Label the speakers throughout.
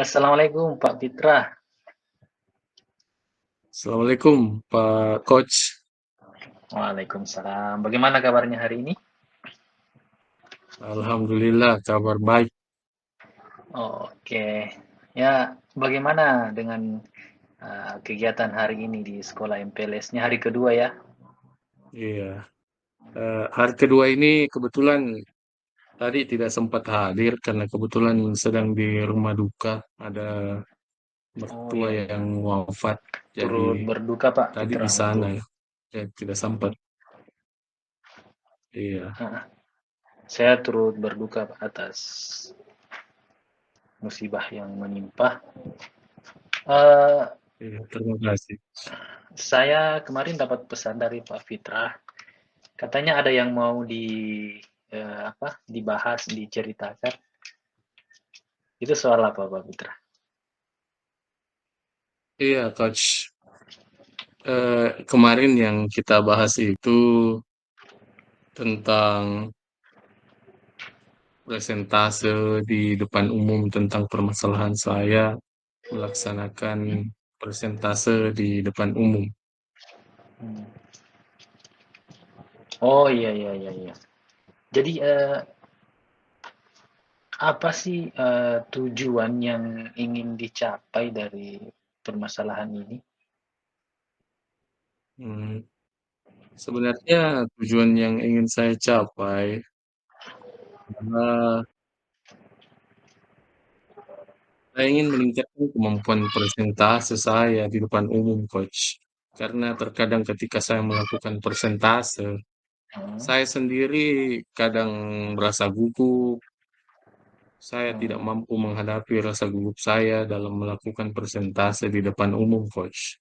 Speaker 1: Assalamualaikum Pak Fitra.
Speaker 2: Assalamualaikum Pak Coach.
Speaker 1: Waalaikumsalam. Bagaimana kabarnya hari ini?
Speaker 2: Alhamdulillah kabar baik.
Speaker 1: Oke. Ya, bagaimana dengan kegiatan hari ini di sekolah MPLS-nya hari kedua ya?
Speaker 2: Iya. Hari kedua ini kebetulan tadi tidak sempat hadir karena kebetulan sedang di rumah duka, ada
Speaker 1: Oh
Speaker 2: mertua
Speaker 1: iya iya.
Speaker 2: yang wafat. Jadi
Speaker 1: Turut berduka Pak
Speaker 2: tadi
Speaker 1: Fitra
Speaker 2: di sana
Speaker 1: untuk
Speaker 2: ya. Tidak sempat. Iya.
Speaker 1: uh, saya turut berduka Pak atas musibah yang menimpa. Eh,
Speaker 2: Iya, terima kasih.
Speaker 1: saya kemarin dapat pesan dari Pak Fitra. Katanya ada yang mau dibahas, diceritakan. Itu soal apa Pak Fitra?
Speaker 2: Iya, Coach. Kemarin yang kita bahas itu tentang presentase di depan umum tentang permasalahan saya melaksanakan presentase di depan umum.
Speaker 1: Hmm. Oh iya iya iya iya. Jadi apa sih tujuan yang ingin dicapai dari permasalahan ini?
Speaker 2: Hmm, Sebenarnya tujuan yang ingin saya capai adalah saya ingin meningkatkan kemampuan presentase saya di depan umum, Coach. Karena terkadang ketika saya melakukan presentase,
Speaker 1: Hmm,
Speaker 2: saya sendiri kadang merasa gugup. Saya tidak
Speaker 1: hmm.
Speaker 2: mampu menghadapi rasa gugup saya dalam melakukan presentase di depan umum, Coach.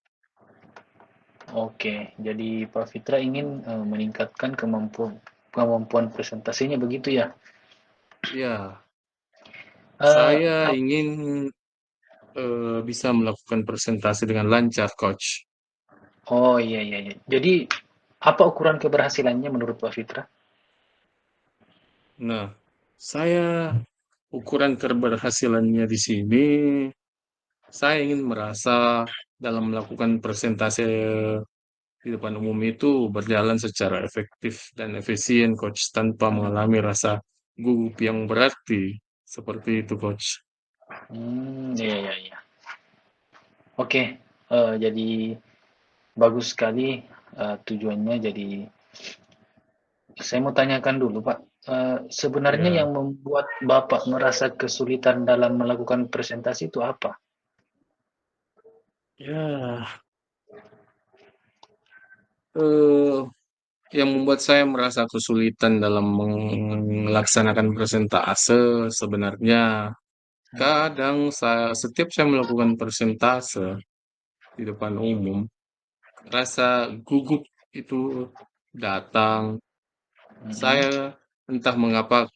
Speaker 1: Oke, jadi Pak Fitra ingin meningkatkan kemampuan kemampuan presentasinya begitu ya?
Speaker 2: Ya,
Speaker 1: Eh,
Speaker 2: saya
Speaker 1: ap-
Speaker 2: ingin bisa melakukan presentasi dengan lancar, Coach.
Speaker 1: oh iya iya iya. Jadi apa ukuran keberhasilannya menurut Pak Fitra?
Speaker 2: Nah, saya ukuran keberhasilannya di sini, saya ingin merasa dalam melakukan presentasi di depan umum itu berjalan secara efektif dan efisien, Coach, tanpa mengalami rasa gugup yang berarti. Seperti itu, Coach.
Speaker 1: Iya iya iya. Oke, jadi bagus sekali tujuannya. Jadi saya mau tanyakan dulu, Pak. Sebenarnya
Speaker 2: Ya,
Speaker 1: yang membuat Bapak merasa kesulitan dalam melakukan presentasi itu apa?
Speaker 2: ya, eh, yang membuat saya merasa kesulitan dalam melaksanakan presentase sebenarnya kadang setiap saya melakukan presentase di depan umum, rasa gugup itu datang.
Speaker 1: Mhm.
Speaker 2: Saya entah mengapa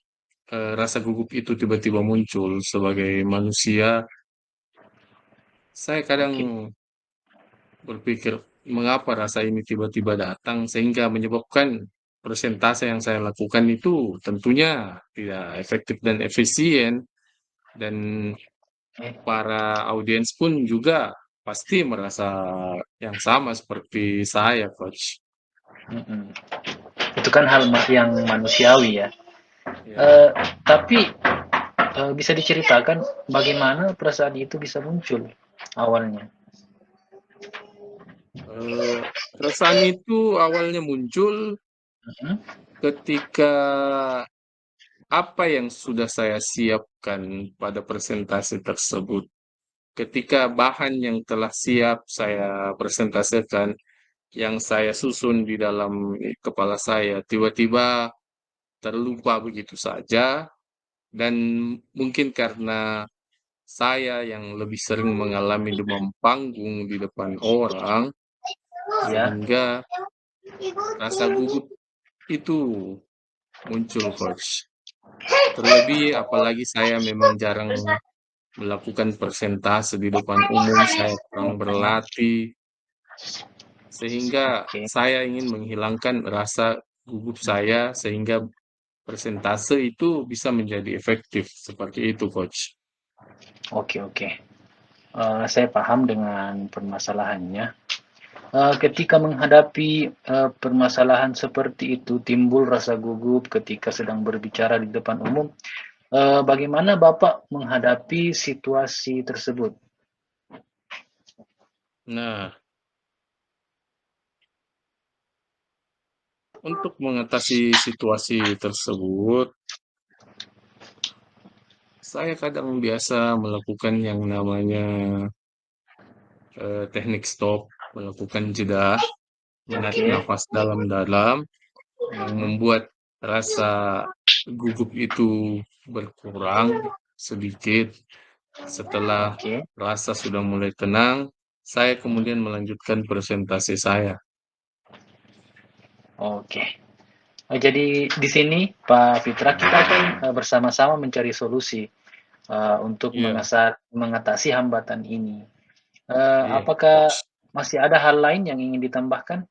Speaker 2: rasa gugup itu tiba-tiba muncul sebagai manusia. Saya kadang
Speaker 1: Oke.
Speaker 2: berpikir mengapa rasa ini tiba-tiba datang sehingga menyebabkan persentase yang saya lakukan itu tentunya tidak efektif dan efisien dan
Speaker 1: Eh,
Speaker 2: para audiens pun juga pasti merasa yang sama seperti saya, Coach.
Speaker 1: mhm. Itu kan hal yang manusiawi ya.
Speaker 2: Ya,
Speaker 1: Eh, tapi bisa diceritakan bagaimana perasaan itu bisa muncul awalnya?
Speaker 2: eh, perasaan itu awalnya muncul
Speaker 1: Mhm.
Speaker 2: ketika apa yang sudah saya siapkan pada presentasi tersebut. Ketika bahan yang telah siap saya presentasikan, yang saya susun di dalam kepala saya, tiba-tiba terlupa begitu saja, dan mungkin karena saya yang lebih sering mengalami demam panggung di depan orang,
Speaker 1: Ya.
Speaker 2: sehingga rasa gugup itu muncul, Coach. Terlebih apalagi saya memang jarang melakukan persentase di depan umum, saya kurang berlatih, sehingga
Speaker 1: Oke.
Speaker 2: saya ingin menghilangkan rasa gugup saya sehingga persentase itu bisa menjadi efektif seperti itu, Coach.
Speaker 1: Oke, oke. Saya paham dengan permasalahannya. Ketika menghadapi permasalahan seperti itu, timbul rasa gugup ketika sedang berbicara di depan umum. Bagaimana Bapak menghadapi situasi tersebut?
Speaker 2: Nah, untuk mengatasi situasi tersebut, saya kadang biasa melakukan yang namanya teknik stop, melakukan jeda, menarik
Speaker 1: Oke.
Speaker 2: nafas dalam-dalam, yang
Speaker 1: Mhm.
Speaker 2: membuat rasa gugup itu berkurang sedikit. Setelah
Speaker 1: Oke.
Speaker 2: rasa sudah mulai tenang, saya
Speaker 1: Mhm.
Speaker 2: kemudian melanjutkan presentasi saya.
Speaker 1: Oke. Jadi di sini Pak Fitra kita akan bersama-sama mencari solusi untuk
Speaker 2: Iya,
Speaker 1: mengatasi hambatan ini.
Speaker 2: iya,
Speaker 1: Apakah
Speaker 2: coach.
Speaker 1: masih ada hal lain yang ingin ditambahkan?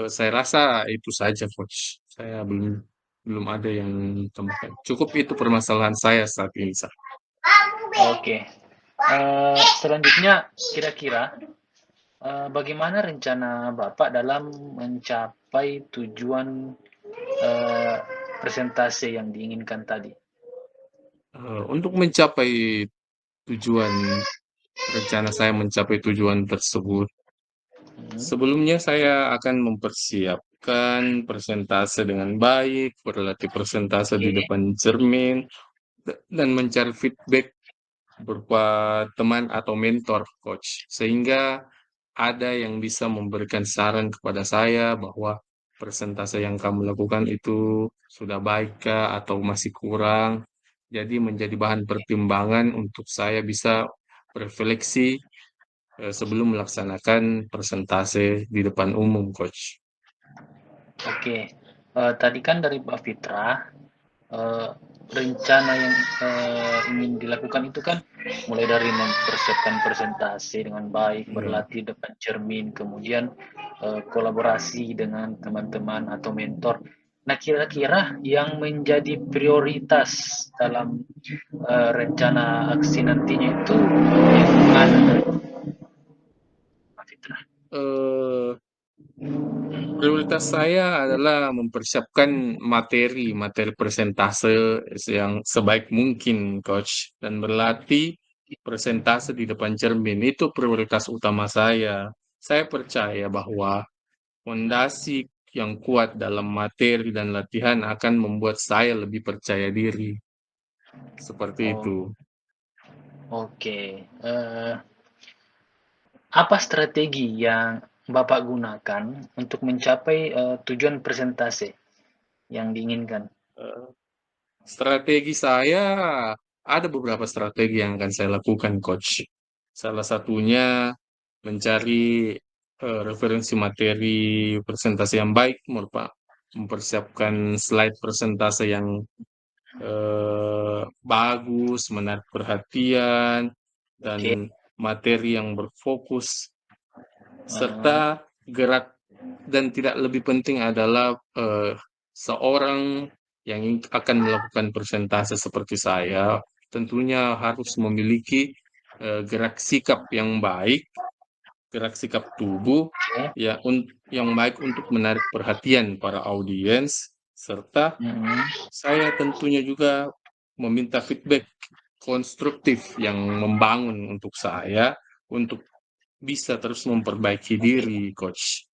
Speaker 2: Saya rasa itu saja, coach. Saya belum belum ada yang tambahkan. Cukup itu permasalahan saya saat ini, Sir.
Speaker 1: Oke. Selanjutnya kira-kira bagaimana rencana Bapak dalam mencapai tujuan eh, presentase yang diinginkan tadi?
Speaker 2: Untuk mencapai tujuan rencana saya mencapai tujuan tersebut,
Speaker 1: Hmm.
Speaker 2: sebelumnya saya akan mempersiapkan presentase dengan baik, berlatih presentase di
Speaker 1: Oke.
Speaker 2: depan cermin, dan mencari feedback berupa teman atau mentor, coach. Sehingga ada yang bisa memberikan saran kepada saya bahwa presentase yang kamu lakukan itu sudah baik kah atau masih kurang. Jadi menjadi bahan pertimbangan untuk saya bisa refleksi sebelum melaksanakan presentase di depan umum, coach.
Speaker 1: Oke. Tadi kan dari Pak Fitra, eh, rencana yang ingin dilakukan itu kan mulai dari mempersiapkan presentasi dengan baik,
Speaker 2: Iya.
Speaker 1: berlatih depan cermin, kemudian kolaborasi dengan teman-teman atau mentor. Nah, kira-kira yang menjadi prioritas dalam rencana aksi nantinya itu yang mana dari Pak Fitra?
Speaker 2: Eh, Prioritas saya adalah mempersiapkan materi presentase yang sebaik mungkin, coach, dan berlatih presentase di depan cermin. Itu prioritas utama saya. Saya percaya bahwa fondasi yang kuat dalam materi dan latihan akan membuat saya lebih percaya diri. Seperti
Speaker 1: Oh,
Speaker 2: itu.
Speaker 1: oke. Apa strategi yang Bapak gunakan untuk mencapai tujuan presentase yang diinginkan?
Speaker 2: Eh, Strategi saya ada beberapa strategi yang akan saya lakukan, coach. Salah satunya mencari referensi materi presentasi yang baik, mempersiapkan slide presentasi yang bagus, menarik perhatian, dan
Speaker 1: Oke.
Speaker 2: materi yang berfokus, serta
Speaker 1: eh,
Speaker 2: gerak dan tidak lebih penting adalah seorang yang akan melakukan presentase seperti saya tentunya harus memiliki gerak sikap yang baik, gerak sikap tubuh
Speaker 1: oke.
Speaker 2: ya yang baik untuk menarik perhatian para audiens, serta
Speaker 1: Mm-mm.
Speaker 2: saya tentunya juga meminta feedback konstruktif yang membangun untuk saya untuk bisa terus memperbaiki
Speaker 1: Oke.
Speaker 2: diri, coach.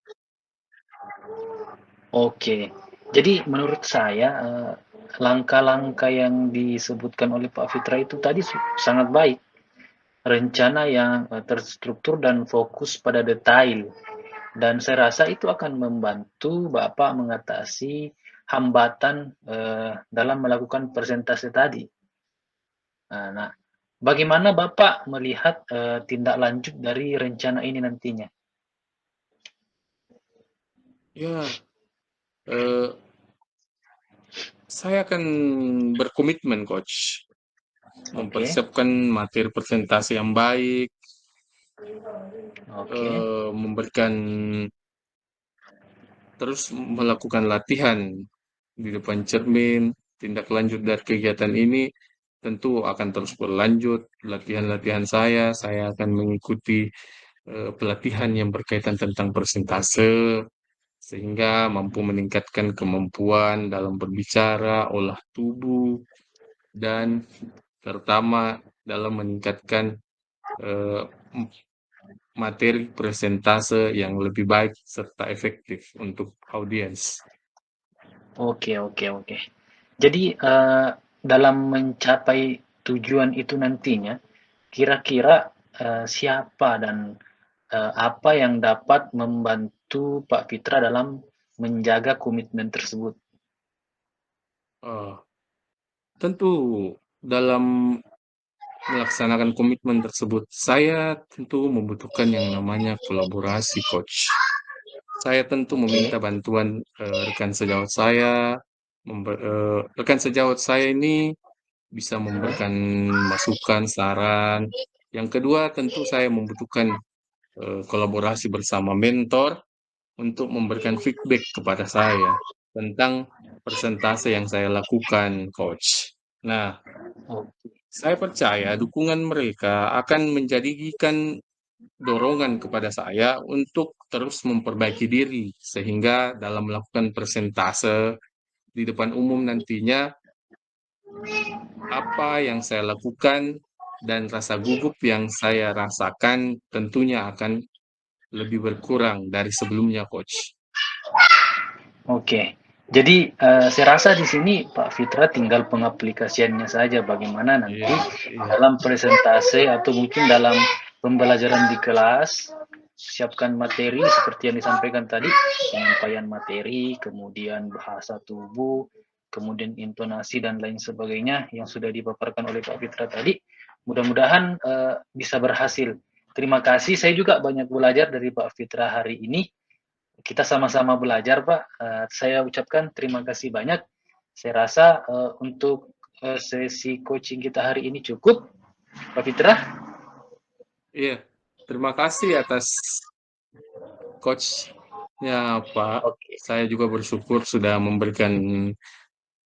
Speaker 1: Oke. Jadi menurut saya langkah-langkah yang disebutkan oleh Pak Fitra itu tadi sangat baik. Rencana yang terstruktur dan fokus pada detail. Dan saya rasa itu akan membantu Bapak mengatasi hambatan dalam melakukan presentasi tadi. Nah, bagaimana Bapak melihat tindak lanjut dari rencana ini nantinya?
Speaker 2: Ya, eh, saya akan berkomitmen, coach,
Speaker 1: Oke.
Speaker 2: mempersiapkan materi presentasi yang baik,
Speaker 1: Oke.
Speaker 2: memberikan terus melakukan latihan di depan cermin. Tindak lanjut dari kegiatan ini tentu akan terus berlanjut latihan-latihan saya akan mengikuti, pelatihan yang berkaitan tentang persentase, sehingga mampu meningkatkan kemampuan dalam berbicara, olah tubuh, dan terutama dalam meningkatkan, eee, materi presentase yang lebih baik serta efektif untuk audiens.
Speaker 1: Oke, oke, oke. Jadi, dalam mencapai tujuan itu nantinya, kira-kira, siapa dan, apa yang dapat membantu Pak Fitra dalam menjaga komitmen tersebut?
Speaker 2: Oh, tentu dalam melaksanakan komitmen tersebut, saya tentu membutuhkan yang namanya kolaborasi, Coach. Saya tentu
Speaker 1: Oke,
Speaker 2: meminta bantuan, rekan sejawat saya, rekan sejawat saya ini bisa memberikan masukan, saran. Yang kedua tentu saya membutuhkan, kolaborasi bersama mentor untuk memberikan feedback kepada saya tentang persentase yang saya lakukan, Coach. Nah,
Speaker 1: oke,
Speaker 2: saya percaya dukungan mereka akan menjadikan dorongan kepada saya untuk terus memperbaiki diri, sehingga dalam melakukan persentase di depan umum nantinya, apa yang saya lakukan dan rasa gugup yang saya rasakan tentunya akan lebih berkurang dari sebelumnya, Coach.
Speaker 1: oke. Jadi, saya rasa di sini Pak Fitra tinggal pengaplikasiannya saja bagaimana nanti
Speaker 2: Iya, iya,
Speaker 1: dalam presentase atau mungkin dalam pembelajaran di kelas, siapkan materi seperti yang disampaikan tadi, penyampaian materi, kemudian bahasa tubuh, kemudian intonasi dan lain sebagainya yang sudah dipaparkan oleh Pak Fitra tadi. Mudah-mudahan, bisa berhasil. Terima kasih, saya juga banyak belajar dari Pak Fitra hari ini. Kita sama-sama belajar, Pak. Saya ucapkan terima kasih banyak. Saya rasa, untuk, sesi coaching kita hari ini cukup, Pak Fitra.
Speaker 2: iya. Terima kasih atas coach-nya, Pak.
Speaker 1: Oke,
Speaker 2: Saya juga bersyukur sudah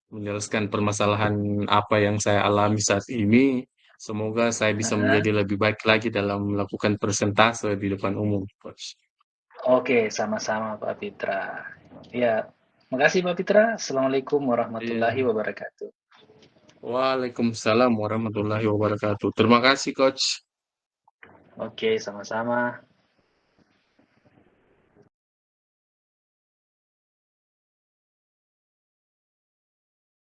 Speaker 2: menjelaskan permasalahan apa yang saya alami saat ini. Semoga saya bisa
Speaker 1: heeh.
Speaker 2: menjadi lebih baik lagi dalam melakukan persentase di depan umum, Coach.
Speaker 1: Oke, sama-sama Pak Fitra. Ya, makasih Pak Fitra. Assalamualaikum
Speaker 2: Iya.
Speaker 1: warahmatullahi wabarakatuh.
Speaker 2: Waalaikumsalam warahmatullahi wabarakatuh. Terima kasih, Coach.
Speaker 1: Oke, sama-sama.